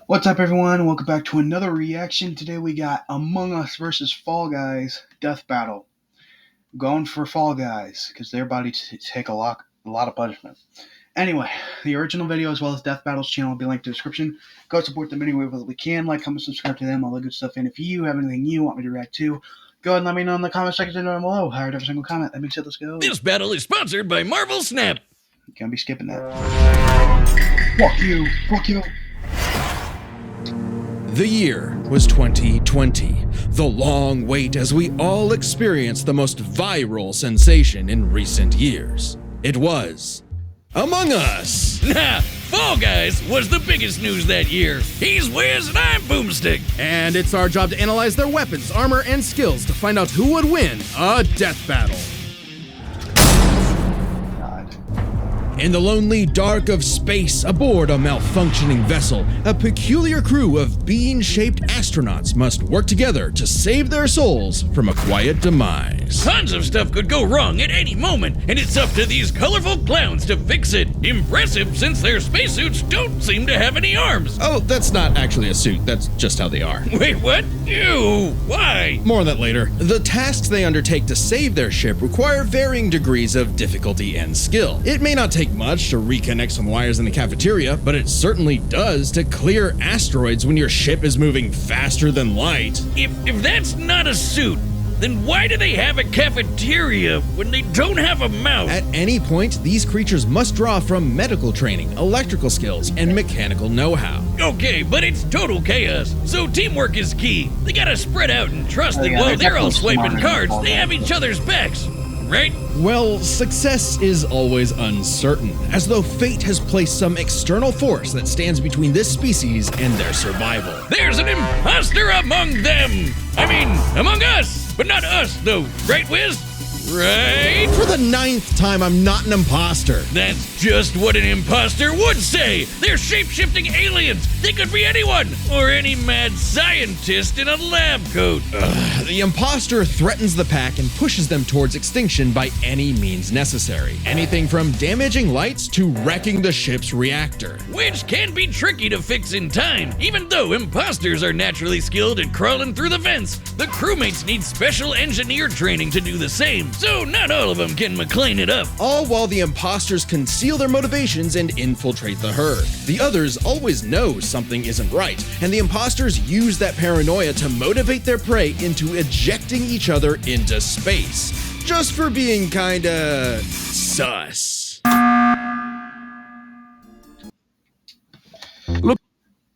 What's up, everyone? Welcome back to another reaction. Today we got Among Us versus Fall Guys Death Battle. Going for Fall Guys because they're about to take a lot of punishment. Anyway, the original video as well as Death Battle's channel will be linked in the description. Go support them any way that we can. Like, comment, subscribe to them, all the good stuff. And if you have anything you want me to react to, go ahead and let me know in the comment section down below. I heard every single comment. That makes it. Let's go. This battle is sponsored by Marvel Snap. Can't be skipping that. Fuck you. Fuck you. The year was 2020, the long wait as we all experienced the most viral sensation in recent years. It was Among Us! Nah, Fall Guys was the biggest news that year. He's Wiz and I'm Boomstick. And it's our job to analyze their weapons, armor, and skills to find out who would win a death battle. In the lonely dark of space, aboard a malfunctioning vessel, a peculiar crew of bean-shaped astronauts must work together to save their souls from a quiet demise. Tons of stuff could go wrong at any moment, and it's up to these colorful clowns to fix it. Impressive since their spacesuits don't seem to have any arms. Oh, that's not actually a suit, that's just how they are. Wait, what? Ew, why? More on that later. The tasks they undertake to save their ship require varying degrees of difficulty and skill. It may not take much to reconnect some wires in the cafeteria, but it certainly does to clear asteroids when your ship is moving faster than light. If that's not a suit, then why do they have a cafeteria when they don't have a mouth? At any point, these creatures must draw from medical training, electrical skills, and mechanical know-how. Okay, but it's total chaos, so teamwork is key. They gotta spread out and trust that while they're all swiping cards, they have each other's backs, right? Well, success is always uncertain, as though fate has placed some external force that stands between this species and their survival. There's an imposter among them! I mean, among us! But not us, though, right, Wiz? Right? For the 9th time, I'm not an imposter. That's just what an imposter would say! They're shape-shifting aliens! They could be anyone! Or any mad scientist in a lab coat! The imposter threatens the pack and pushes them towards extinction by any means necessary. Anything from damaging lights to wrecking the ship's reactor. Which can be tricky to fix in time. Even though imposters are naturally skilled at crawling through the vents, the crewmates need special engineer training to do the same. So not all of them can McLean it up. All while the imposters conceal their motivations and infiltrate the herd. The others always know something isn't right, and the imposters use that paranoia to motivate their prey into ejecting each other into space. Just for being kinda sus.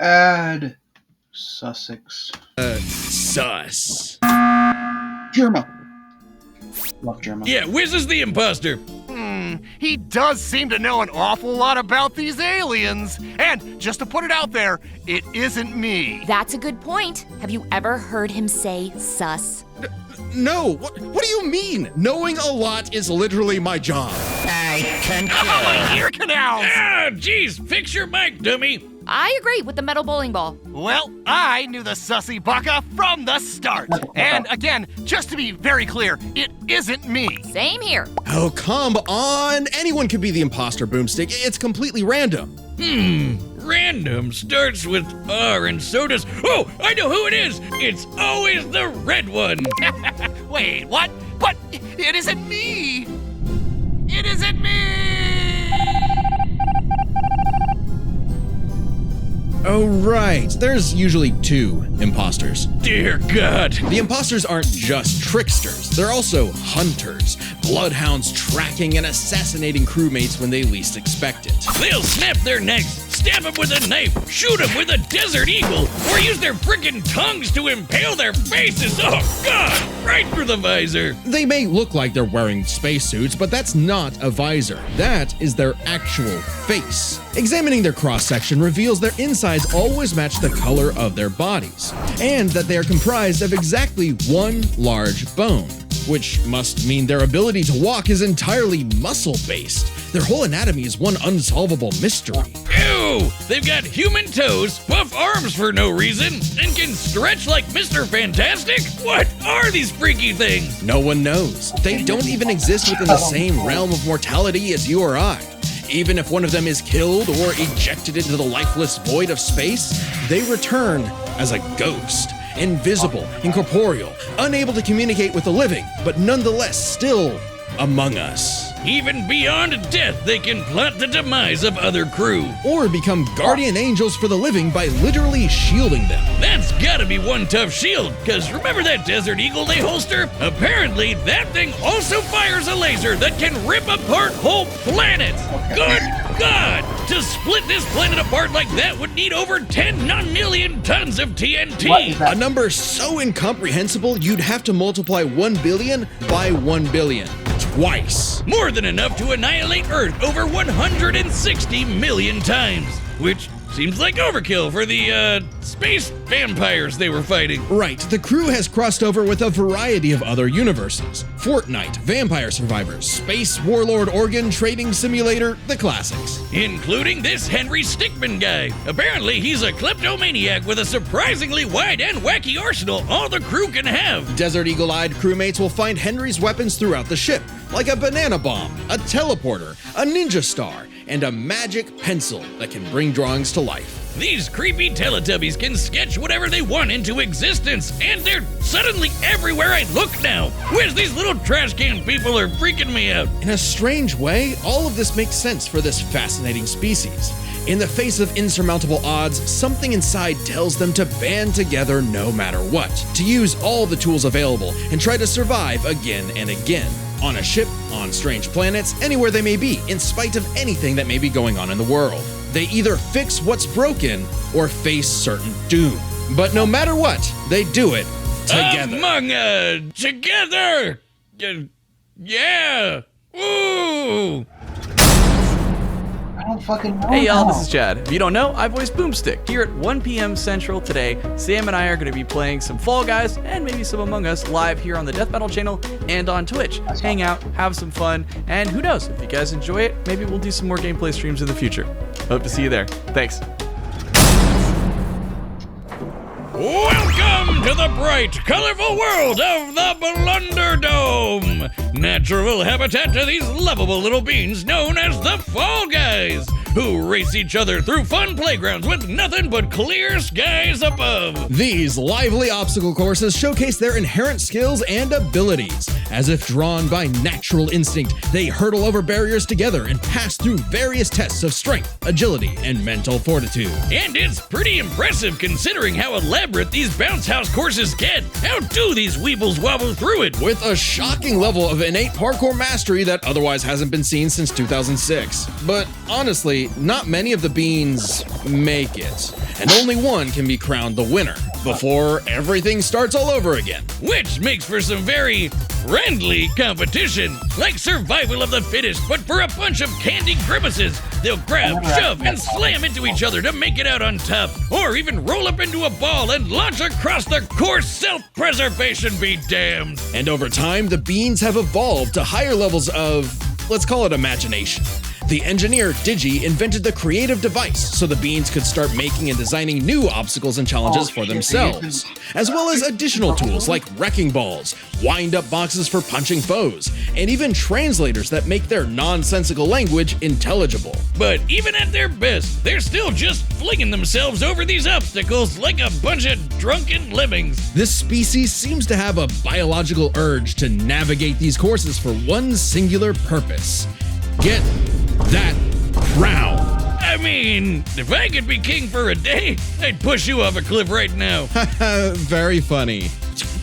Add Sussex. Sus. Germa. Love Germa. Yeah, Wiz is the imposter. He does seem to know an awful lot about these aliens. And just to put it out there, it isn't me. That's a good point. Have you ever heard him say sus? No, what do you mean? Knowing a lot is literally my job. Oh, ear canals! Ah, jeez, fix your mic, dummy. I agree with the metal bowling ball. Well, I knew the sussy baka from the start. And again, just to be very clear, it isn't me. Same here. Oh, come on. Anyone could be the imposter, Boomstick. It's completely random. Random starts with R and so does. Oh, I know who it is. It's always the red one. Wait, what? But it isn't me. It isn't me. Oh, right. There's usually 2 imposters. Dear God. The imposters aren't just tricksters. They're also hunters. Bloodhounds tracking and assassinating crewmates when they least expect it. They'll snap their necks, stab them with a knife, shoot them with a desert eagle, or use their frickin' tongues to impale their faces. Oh, God! Right through the visor. They may look like they're wearing spacesuits, but that's not a visor. That is their actual face. Examining their cross-section reveals their insides always match the color of their bodies, and that they are comprised of exactly one large bone, which must mean their ability to walk is entirely muscle-based. Their whole anatomy is one unsolvable mystery. Ew! They've got human toes, buff arms for no reason, and can stretch like Mr. Fantastic? What are these freaky things? No one knows. They don't even exist within the same realm of mortality as you or I. Even if one of them is killed or ejected into the lifeless void of space, they return as a ghost. Invisible, incorporeal, unable to communicate with the living, but nonetheless still among us. Even beyond death, they can plot the demise of other crew. Or become guardian angels for the living by literally shielding them. That's gotta be one tough shield, cause remember that Desert Eagle they holster? Apparently, that thing also fires a laser that can rip apart whole planets. Good God! To split this planet apart like that would need over 10 non-million tons of TNT. What is that? A number so incomprehensible you'd have to multiply 1 billion by 1 billion. Twice. More than enough to annihilate Earth over 160 million times, which seems like overkill for the, space vampires they were fighting. Right, the crew has crossed over with a variety of other universes. Fortnite, Vampire Survivors, Space Warlord Organ Trading Simulator, the classics. Including this Henry Stickmin guy. Apparently, he's a kleptomaniac with a surprisingly wide and wacky arsenal all the crew can have. Desert Eagle-eyed crewmates will find Henry's weapons throughout the ship, like a banana bomb, a teleporter, a ninja star, and a magic pencil that can bring drawings to life. These creepy Teletubbies can sketch whatever they want into existence, and they're suddenly everywhere I look now. Where's these little trash can people are freaking me out? In a strange way, all of this makes sense for this fascinating species. In the face of insurmountable odds, something inside tells them to band together no matter what, to use all the tools available and try to survive again and again. On a ship, on strange planets, anywhere they may be, in spite of anything that may be going on in the world. They either fix what's broken or face certain doom. But no matter what, they do it together. Together! Yeah! Ooh! I don't fucking know. Hey y'all, now. this is Chad. If you don't know, I voice Boomstick. Here at 1 p.m. Central today, Sam and I are going to be playing some Fall Guys and maybe some Among Us live here on the Death Battle channel and on Twitch. Hang out, have some fun, and who knows, if you guys enjoy it, maybe we'll do some more gameplay streams in the future. Hope to see you there. Thanks. Welcome to the bright, colorful world of the Blunderdome! Natural habitat to these lovable little beings known as the Fall Guys, who race each other through fun playgrounds with nothing but clear skies above. These lively obstacle courses showcase their inherent skills and abilities. As if drawn by natural instinct, they hurdle over barriers together and pass through various tests of strength, agility, and mental fortitude. And it's pretty impressive considering how elaborate these bounce house courses get. How do these weebles wobble through it? With a shocking level of innate parkour mastery that otherwise hasn't been seen since 2006. But honestly, not many of the beans make it, and only one can be crowned the winner before everything starts all over again. Which makes for some very friendly competition, like survival of the fittest, but for a bunch of candy grimaces. They'll grab, shove, and slam into each other to make it out on top, or even roll up into a ball and launch across the course. Self-preservation be damned. And over time, the beans have evolved to higher levels of, let's call it imagination. The engineer Digi invented the creative device so the beans could start making and designing new obstacles and challenges for themselves, as well as additional tools like wrecking balls, wind-up boxes for punching foes, and even translators that make their nonsensical language intelligible. But even at their best, they're still just flinging themselves over these obstacles like a bunch of drunken lemmings. This species seems to have a biological urge to navigate these courses for one singular purpose: get that crown. I mean, if I could be king for a day, I'd push you off a cliff right now. Very funny.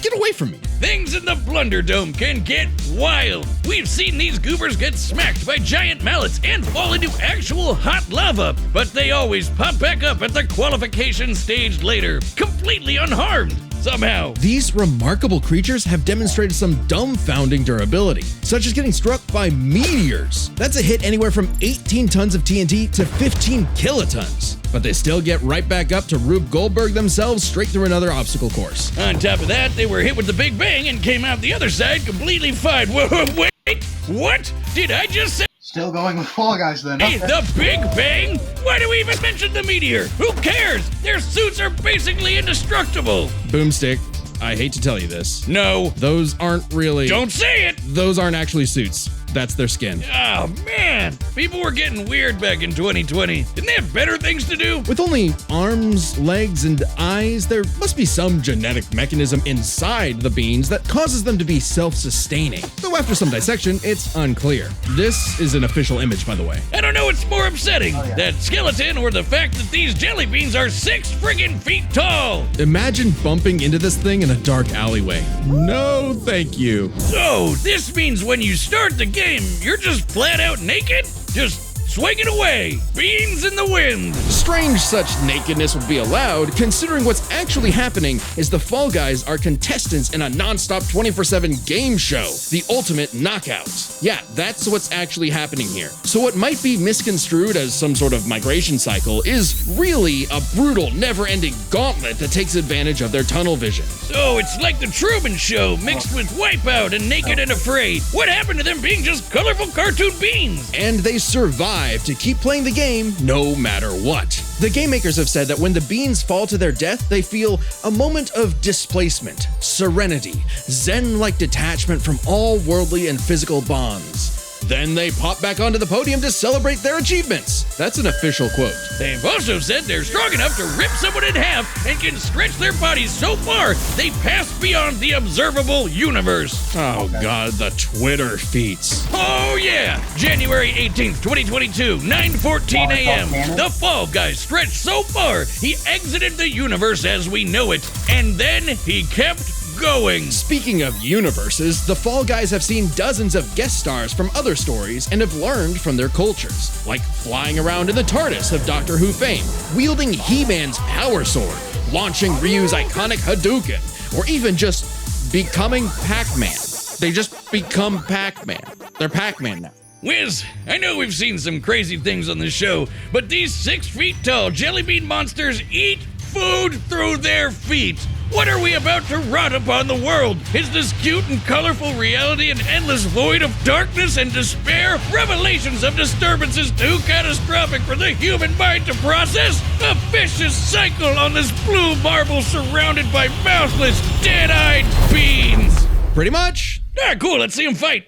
Get away from me. Things in the Blunderdome can get wild. We've seen these goobers get smacked by giant mallets and fall into actual hot lava, but they always pop back up at the qualification stage later, completely unharmed. Somehow. These remarkable creatures have demonstrated some dumbfounding durability, such as getting struck by meteors. That's a hit anywhere from 18 tons of TNT to 15 kilotons. But they still get right back up to Rube Goldberg themselves straight through another obstacle course. On top of that, they were hit with the Big Bang and came out the other side completely fine. Wait, what? Did I just say? Still going with Fall Guys then. Hey, the Big Bang? Why do we even mention the meteor? Who cares? Their suits are basically indestructible. Boomstick, I hate to tell you this. No. Those aren't really... Don't say it! Those aren't actually suits. That's their skin. Oh man, people were getting weird back in 2020. Didn't they have better things to do? With only arms, legs, and eyes, there must be some genetic mechanism inside the beans that causes them to be self-sustaining. Though after some dissection, it's unclear. This is an official image, by the way. I don't know what's more upsetting, that skeleton or the fact that these jelly beans are 6 friggin' feet tall. Imagine bumping into this thing in a dark alleyway. No, thank you. So, this means when you start the game, you're just flat out naked? Just swinging away, beans in the wind. Strange such nakedness would be allowed, considering what's actually happening is the Fall Guys are contestants in a non-stop 24/7 game show, the Ultimate Knockout. Yeah, that's what's actually happening here. So what might be misconstrued as some sort of migration cycle is really a brutal, never-ending gauntlet that takes advantage of their tunnel vision. So, it's like the Truman Show mixed with Wipeout and Naked and Afraid. What happened to them being just colorful cartoon beans? And they survive to keep playing the game no matter what. The game makers have said that when the beans fall to their death, they feel a moment of displacement, serenity, zen-like detachment from all worldly and physical bonds. Then they pop back onto the podium to celebrate their achievements. That's an official quote. They've also said they're strong enough to rip someone in half and can stretch their bodies so far they pass beyond the observable universe. Oh god, the Twitter feats. Oh yeah! January 18th, 2022, 9:14 a.m. The Fall Guy stretched so far, he exited the universe as we know it, and then he kept going. Speaking of universes, the Fall Guys have seen dozens of guest stars from other stories and have learned from their cultures, like flying around in the TARDIS of Doctor Who fame, wielding He-Man's power sword, launching Ryu's iconic Hadouken, or even just becoming Pac-Man. They just become Pac-Man. They're Pac-Man now. Wiz, I know we've seen some crazy things on the show, but these 6 feet tall jelly bean monsters eat food through their feet. What are we about to rot upon the world? Is this cute and colorful reality an endless void of darkness and despair? Revelations of disturbances too catastrophic for the human mind to process? A vicious cycle on this blue marble surrounded by mouthless, dead-eyed beans. Pretty much. Ah, cool, let's see them fight.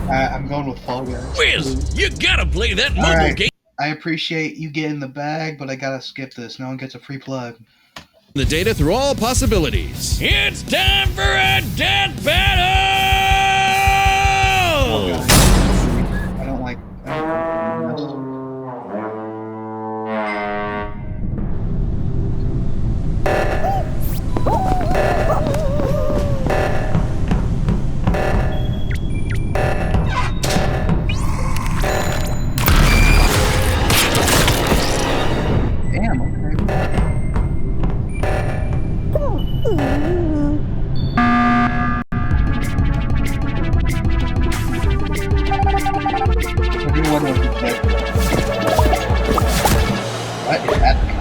I'm going with Fall Guys. Wiz, you gotta play that mobile Alright. game. I appreciate you getting the bag, but I gotta skip this. No one gets a free plug. The data through all possibilities. It's time for a death battle! I don't like this. Damn, okay. Everyone was dead. What is happening?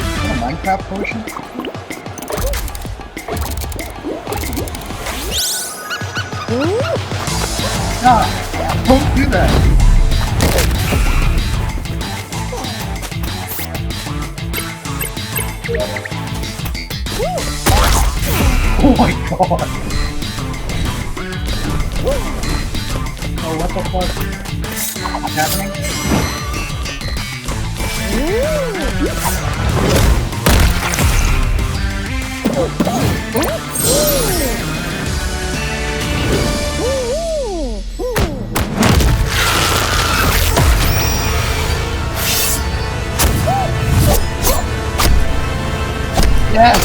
Is that a Minecraft potion? Ah, don't do that. Oh my god. Oh, what the fuck? What's happening? Yes!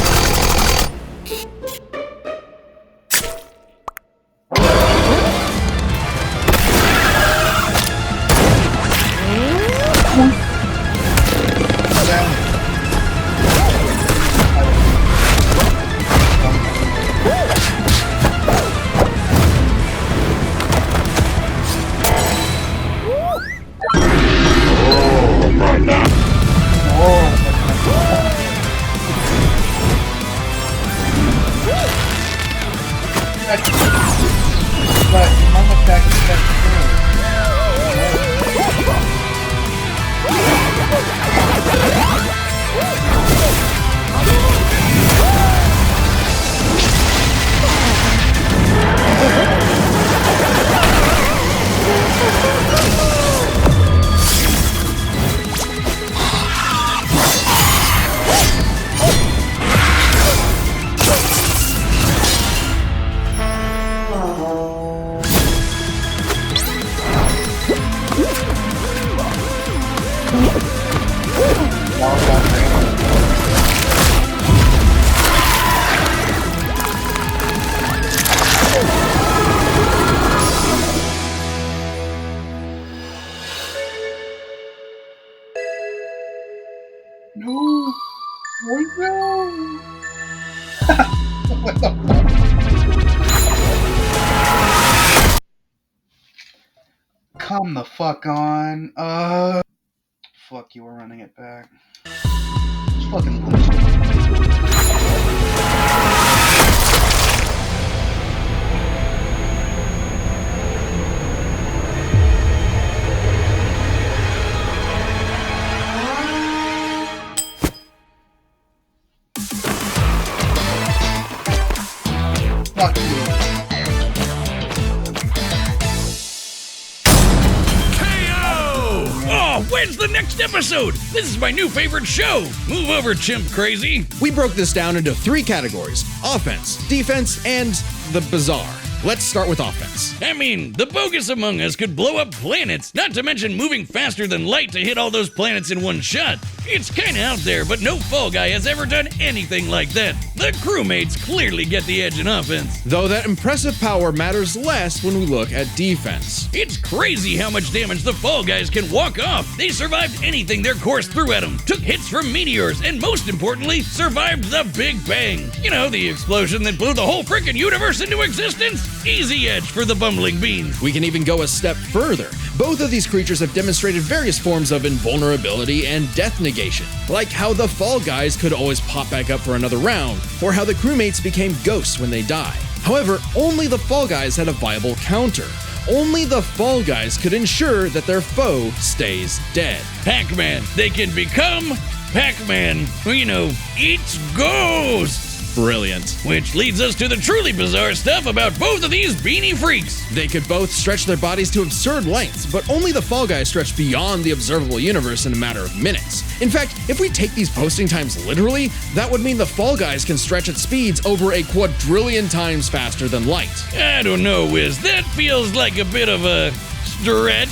Oh no! What the fuck? Come the fuck on. Fuck you, we're running it back. Just fucking lose. Fuck you. Oh, when's the next episode? This is my new favorite show. Move over, chimp crazy. We broke this down into 3 categories: offense, defense, and the bizarre. Let's start with offense. I mean, the bogus Among Us could blow up planets, not to mention moving faster than light to hit all those planets in one shot. It's kinda out there, but no Fall Guy has ever done anything like that. The crewmates clearly get the edge in offense. Though that impressive power matters less when we look at defense. It's crazy how much damage the Fall Guys can walk off. They survived anything their course threw at them, took hits from meteors, and most importantly, survived the Big Bang. You know, the explosion that blew the whole frickin' universe into existence? Easy edge for the bumbling beans. We can even go a step further. Both of these creatures have demonstrated various forms of invulnerability and death negation, like how the Fall Guys could always pop back up for another round, or how the crewmates became ghosts when they die. However, only the Fall Guys had a viable counter. Only the Fall Guys could ensure that their foe stays dead. Pac-Man, they can become Pac-Man, who, you know, eats ghosts. Brilliant. Which leads us to the truly bizarre stuff about both of these beanie freaks. They could both stretch their bodies to absurd lengths, but only the Fall Guys stretch beyond the observable universe in a matter of minutes. In fact, if we take these posting times literally, that would mean the Fall Guys can stretch at speeds over a quadrillion times faster than light. I don't know, Wiz. That feels like a bit of a stretch.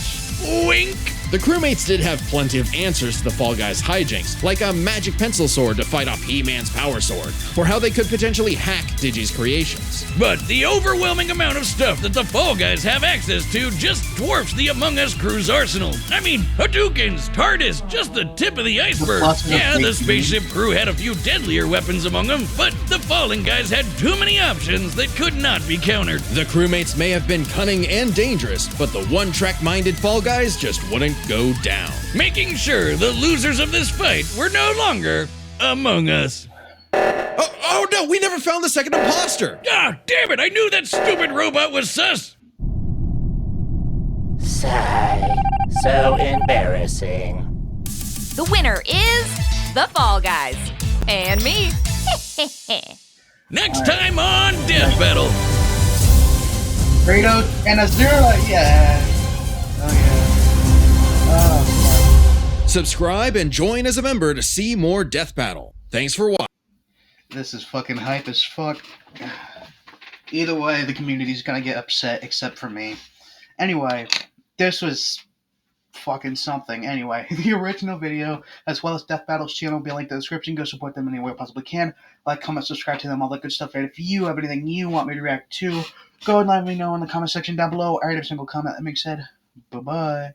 Wink. The crewmates did have plenty of answers to the Fall Guys' hijinks, like a magic pencil sword to fight off He-Man's power sword, or how they could potentially hack Digi's creations. But the overwhelming amount of stuff that the Fall Guys have access to just dwarfs the Among Us crew's arsenal. I mean, Hadoukens, TARDIS, just the tip of the iceberg. Yeah, the spaceship crew had a few deadlier weapons among them, but the Fallen Guys had too many options that could not be countered. The crewmates may have been cunning and dangerous, but the one-track-minded Fall Guys just wouldn't go down. Making sure the losers of this fight were no longer Among Us. Oh no, we never found the second imposter! Ah, damn it, I knew that stupid robot was sus! Sigh. So embarrassing. The winner is the Fall Guys. And me. Next time on Death Battle. Kratos and Azura, yeah. Oh yeah. Oh, Subscribe and join as a member to see more Death Battle. Thanks for watching. this is fucking hype as fuck. Either way, the community's gonna get upset, except for me. Anyway, this was fucking something. Anyway, the original video, as well as Death Battle's channel, will be linked in the description. Go support them any way you possibly can. Like, comment, subscribe to them, all that good stuff. And if you have anything you want me to react to, go and let me know in the comment section down below. I read every single comment that makes said. Bye-bye.